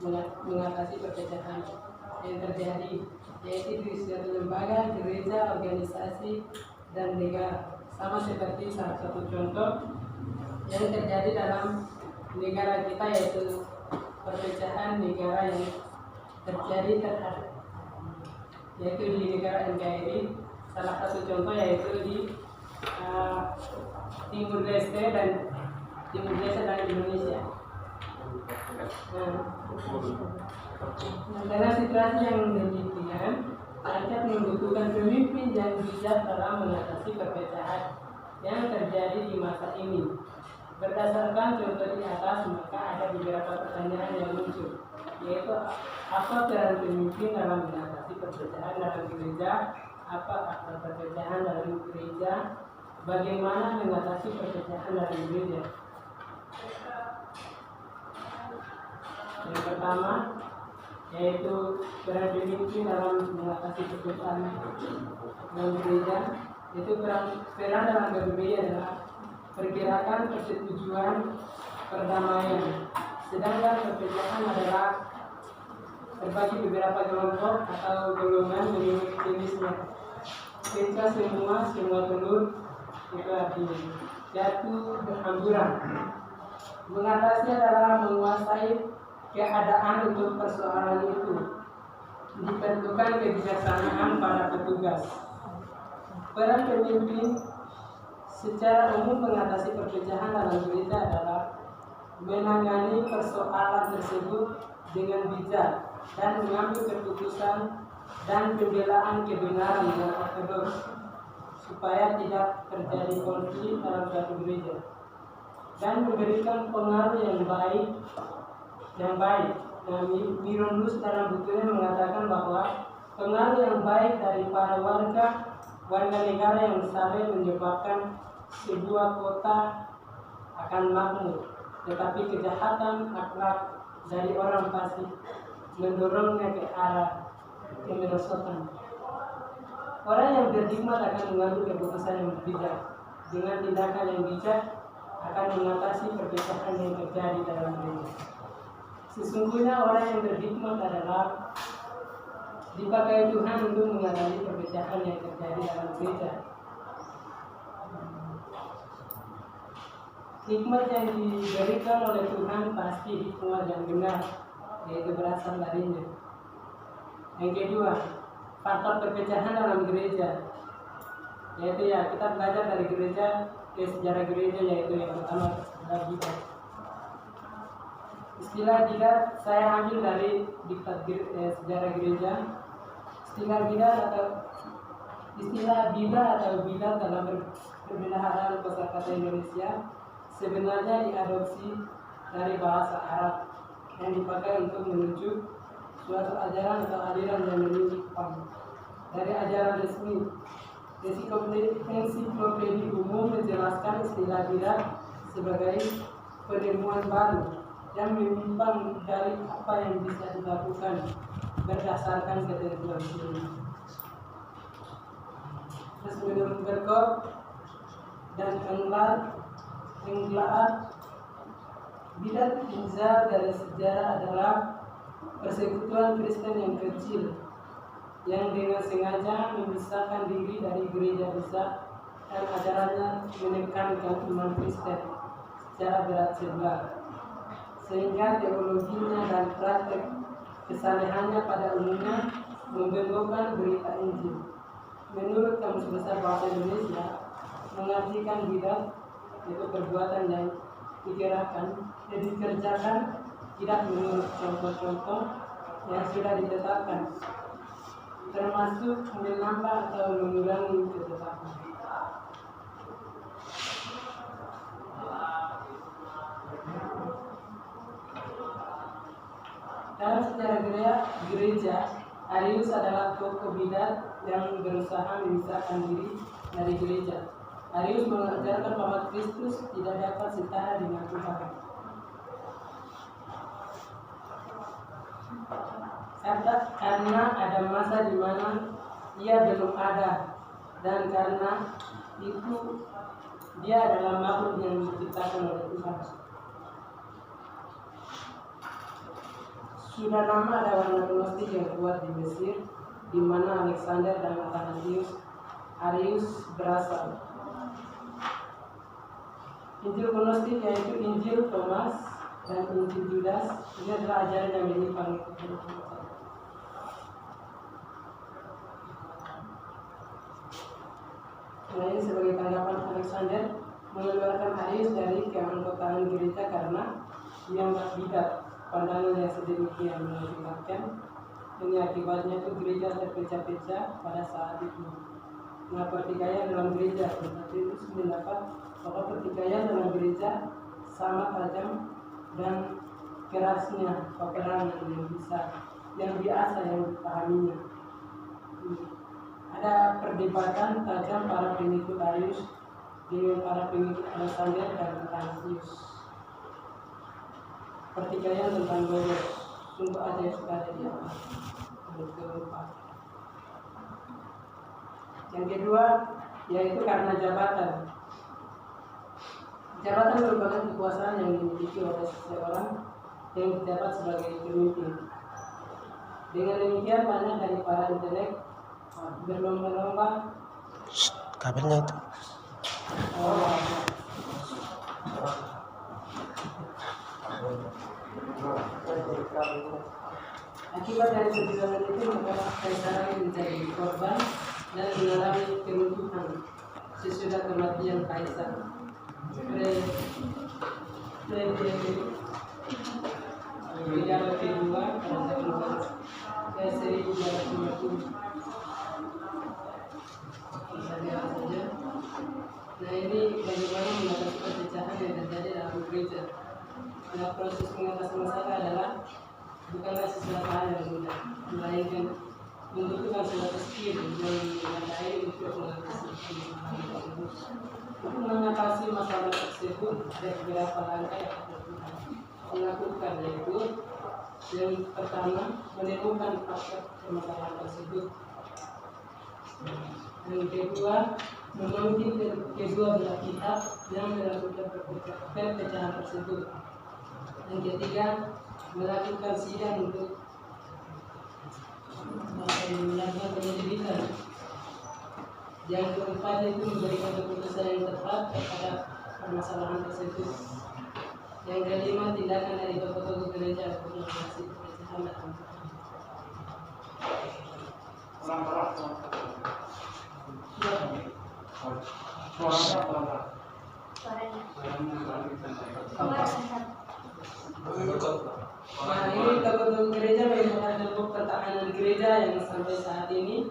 mengatasi perpecahan yang terjadi, yaitu di suatu lembaga, gereja, organisasi, dan negara. Sama seperti salah satu contoh yang terjadi dalam negara kita, yaitu perpecahan negara yang terjadi yaitu di negara NKRI. Salah satu contoh yaitu di Timur Leste dan Indonesia. Dalam situasi yang demikian, rakyat membutuhkan pemimpin yang bijak dalam mengatasi perpecahan yang terjadi di masa ini. Berdasarkan contoh di atas, maka ada beberapa pertanyaan yang muncul, yaitu apa peran pemimpin dalam mengatasi perpecahan dalam gereja, apa akar perpecahan dalam gereja, bagaimana mengatasi perpecahan dalam gereja. Yang pertama, yaitu peran pemimpin dalam mengatasi perpecahan dalam gereja. Itu peran dalam gereja adalah pergerakan persetujuan perdamaian, sedangkan perpecahan adalah terbagi beberapa kelompok atau golongan menurut jenisnya. Pecah semua telur, itu artinya jatuh berhamburan. Mengatasi adalah menguasai keadaan untuk persoalan itu, diperlukan kebijaksanaan para petugas. Peran pemimpin secara umum mengatasi perpecahan dalam gereja adalah menangani persoalan tersebut dengan bijak dan mengambil keputusan dan pembelaan kebenaran yang ortodoks supaya tidak terjadi konflik dalam suatu gereja, dan memberikan pengaruh yang baik. Nah, Mironus dalam bukunya mengatakan bahwa pengaruh yang baik dari para warga negara yang saling menyebabkan sebuah kota akan makmur, tetapi kejahatan akhlak dari orang fasik mendorongnya ke arah kemerosotan. Orang yang berhikmat akan mengambil keputusan yang bijak. Dengan tindakan yang bijak akan mengatasi perpecahan yang terjadi dalam gereja. Sesungguhnya orang yang berhikmat adalah dipakai Tuhan untuk mengatasi perpecahan yang terjadi dalam gereja. Hikmat yang diberikan oleh Tuhan pasti hikmat yang benar, yaitu berasal darinya. Yang kedua, faktor perpecahan dalam gereja, yaitu kita belajar dari gereja ke sejarah gereja, yaitu yang pertama istilah bidat. Istilah bidat saya ambil dari diktat sejarah gereja. Istilah bidat atau bidat dalam perbendaharaan kosakata Indonesia sebenarnya diadopsi dari bahasa Arab yang dipakai untuk menunjuk suatu ajaran atau aliran yang menyimpang dari ajaran resmi. Ensiklopedi umum menjelaskan istilah bidat sebagai penemuan baru yang menyimpang dari apa yang bisa dilakukan berdasarkan ketentuan sebelumnya. Terus menurut Berkov dan Englaat, bidat inzal dari sejarah adalah persekutuan Kristen yang kecil yang dengan sengaja memisahkan diri dari gereja besar dan ajarannya menekankan iman Kristen secara berat sebelah, sehingga teologinya dan praktek kesalehannya pada umumnya membengkokkan berita Injil. Menurut Kamus Besar Bahasa Indonesia, mengartikan bidat itu perbuatan yang dikerjakan tidak menurut contoh-contoh yang sudah ditetapkan, termasuk menambah atau mengurangi ketetapan. Dalam sejarah gereja, Arius adalah tokoh bidat yang berusaha memisahkan diri dari gereja. Arius mengajarkan bahwa Kristus tidak dapat setara dengan Tuhan. Karena ada masa di mana ia belum ada, dan karena itu dia adalah makhluk yang diciptakan oleh Tuhan. Sudah lama ada warna gnostik yang kuat di Mesir, di mana Alexander dan Athanasius Arius berasal. Injil gnostik yaitu Injil Thomas dan Injil Judas, ini adalah ajaran yang menyimpang. Nah, ini sebagai tanggapan Alexander mengeluarkan Arius dari keanggotaan gereja karena dianggap bidat. Pandangan yang sedemikian mengakibatkan ini akibatnya itu gereja terpecah-pecah pada saat itu. Nah, pertikaian dalam gereja berarti itu mendapat bahwa pertikaian dalam gereja sama tajam dan kerasnya peperangan yang biasa yang dipahaminya. Ada perdebatan tajam para pengikut Arius dengan para pengikut Alexander dan Athanasius. Pertikaian tentang logos sungguh ajaib sekali di atas. Yang kedua yaitu karena jabatan. Jabatan merupakan kekuasaan yang dimiliki oleh seseorang yang dijabat sebagai pemimpin. Dengan demikian banyak dari para intelek berlomba-lomba kabelnya itu. Akibat dari perjuangan itu maka kaisar menjadi korban dan mengalami keruntuhan sesudah kematian kaisar. Pidato kedua pada tahun 1250. Nah, ini bagaimana mengatasi perpecahan yang terjadi dalam gereja. Nah, proses mengatasi masalah adalah bukanlah sesuatu hal yang mudah, melainkan membutuhkan suatu skill yang memadai untuk mengatasi masalah tersebut. Untuk mengatasi masalah tersebut ada beberapa langkah yang harus dilakukan, yaitu yang pertama menemukan faktor permasalahan tersebut. Yang kedua, memanggil kedua belah pihak yang melakukan perpecahan tersebut. Yang ketiga, melakukan sidang untuk melakukan penyelidikan. Yang keempat itu memberikan keputusan yang tepat terhadap permasalahan tersebut. Yang kelima, tindakan dari tokoh-tokoh gereja untuk mengatasi perpecahan dan Nah, ini tokoh-tokoh gereja merupakan bentuk pertahanan gereja yang sampai saat ini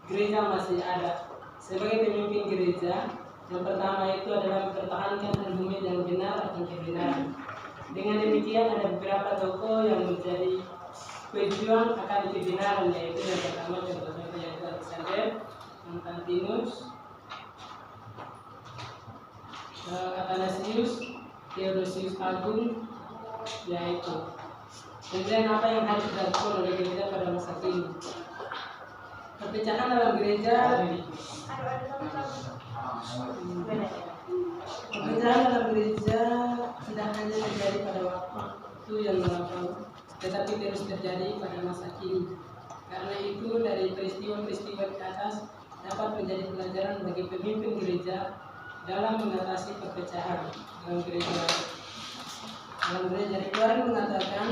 gereja masih ada. Sebagai pemimpin gereja, yang pertama itu adalah mempertahankan argumen yang benar akan kebenaran. Dengan demikian ada beberapa tokoh yang menjadi pejuang akan kebenaran, yaitu yang pertama contohnya yaitu Alexander, Constantinus, Athanasius, Theodosius Agung, yaitu. Kemudian apa yang harus dilakukan oleh gereja pada masa kini? Perpecahan dalam gereja, tidak hanya terjadi pada waktu yang lampau, tetapi terus terjadi pada masa kini. Karena itu dari peristiwa-peristiwa di atas dapat menjadi pelajaran bagi pemimpin gereja dalam mengatasi perpecahan dalam gereja. Dalam gereja Keluaran mengatakan,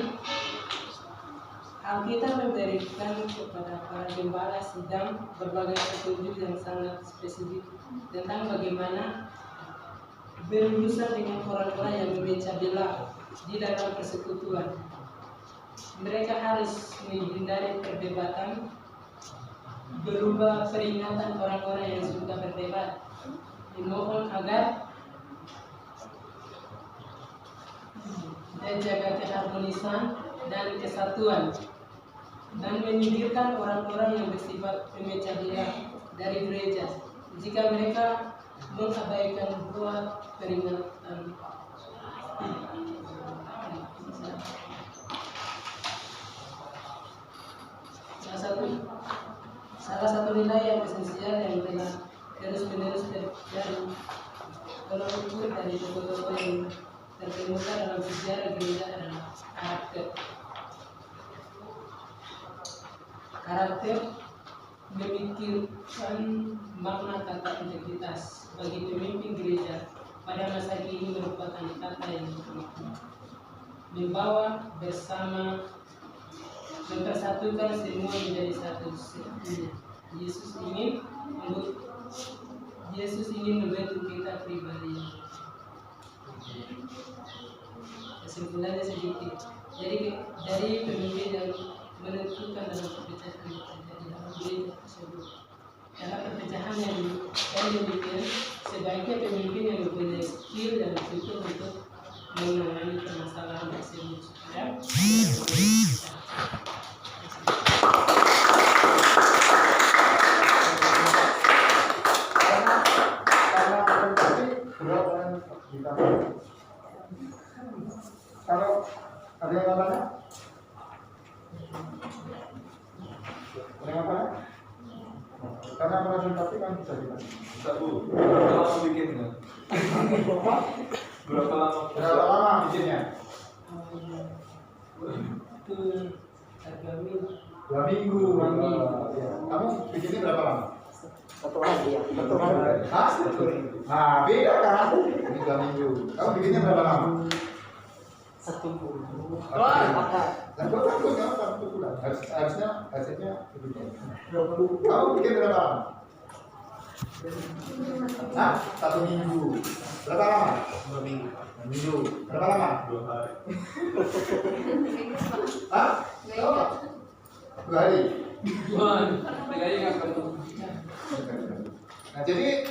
Alkitab memberikan kepada para gembala sidang berbagai petunjuk yang sangat spesifik tentang bagaimana berurusan dengan orang-orang yang memecah belah di dalam persekutuan. Mereka harus menghindari perdebatan, berubah peringatan orang-orang yang suka berdebat, dimohon agar menjaga keharmonisan dan kesatuan, dan menyingkirkan orang-orang yang bersifat pemecah belah dari gereja jika mereka mengabaikan dua peringatan. Salah satu nilai yang esensial yang telah terus-menerus terjadi dalam ukur dari tokoh-tokoh yang terkemuka dalam sejarah gereja adalah karakter. karakter memikirkan makna kata integritas bagi pemimpin gereja pada masa kini merupakan kata yang membawa bersama, mempersatukan semua menjadi satu. Yesus ingin membentuk kita pribadi. Kesimpulannya sedikit. Jadi dari pemimpin yang menentukan dalam perpecahan terjadi dalam gereja tersebut. Dalam perpecahan yang demikian, sebaiknya pemimpin yang mempunyai skill dan fitur untuk menangani permasalahan tersebut. Ya? Kalau ada yang tanya? Ada yang tanya? Karena presentasi kan bisa kita. Bisa Bu, berapa lama bikinnya? Berapa lama bikinnya? Itu harga minggu. 2 minggu. Ya. Kamu bikinnya berapa lama? Satu hari ya. Hah? Nah, beda kan? Ini 2 minggu. Kamu bikinnya berapa lama? 1 bulan. Dan kau takut kamu takut pulang. Harusnya hasilnya begitu. Kamu bikin berapa lama? Hah? 1 minggu. Berapa lama? 2 minggu. 2 minggu. Berapa lama? 2 hari. Hah? 2 hari. Tuhan, nggak akan. Nah, jadi